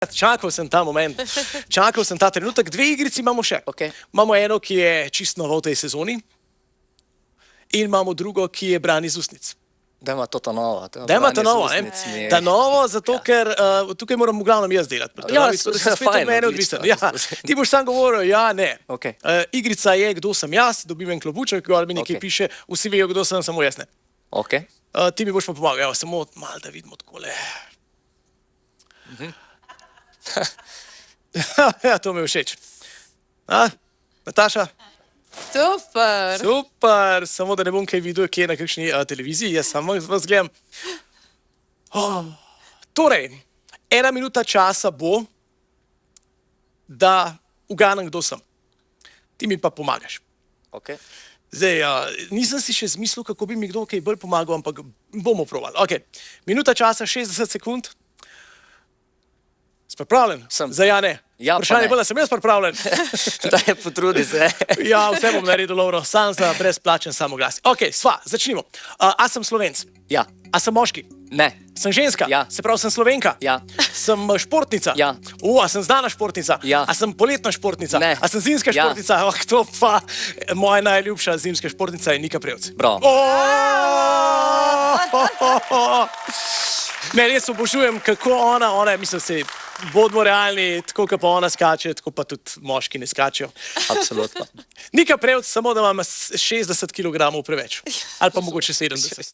Čakal sem ta moment, čakal sem ta trenutek. Dve igrici imamo še. Okay. Imamo eno, ki je čisto nova v tej sezoni in imamo drugo, ki je Bran iz ustnic. Dajmo to novo. Dajmo to novo, ne? Da novo, zato ker tukaj moram v glavnem jaz delati. Ja, spet od mene odvisen. Ja, ti boš sam govoril, ja, ne. Okay. Igrica je, kdo sem jaz, dobim en klobuček, ki mi nekaj piše, vsi vejo, kdo sem, samo jaz ne. Okay. Ti mi boš pa pomagal, samo malo, da vidimo takole. Ja, to mi je všeč. Nataša? Super. Super, samo da ne bom kaj videl, kje na kakšni televiziji, jaz samo vas gledam. Torej, 1 minuta časa bo, da uganem, kdo sem. Ti mi pa pomagaš. Okay. Zdaj, nisem si še zmislil, kako bi mi kdo kaj bolj pomagal, ampak bomo probali. Okay. Minuta časa, 60 sekund. Si pripravljen? Sem. Za ja, ne. Ja, vprašanje je bilo, da sem jaz pripravljen. Daj, potrudi se. Ja, vse bom naredil, Lovro, sam za brezplačen samoglas. Ok, sva, začnimo. A sem Slovenc? Ja. A sem moški? Ne. Sem ženska? Ja. Se pravi, sem Slovenka? Ja. Sem športnica? Ja. A sem znana športnica? Ja. A sem poletna športnica? Ne. A sem zimska Ja. športnica? To pa, moja najljubša zimska športnica je Nika Prevc. Bravo. Ne, res obožujem, kako ona, mislim, se bodimo realni, tako kot pa ona skače, tako pa tudi moški ne skačejo. Absolutno. Nika Prevc, samo da imam 60 kg preveč. Ali pa mogoče 70.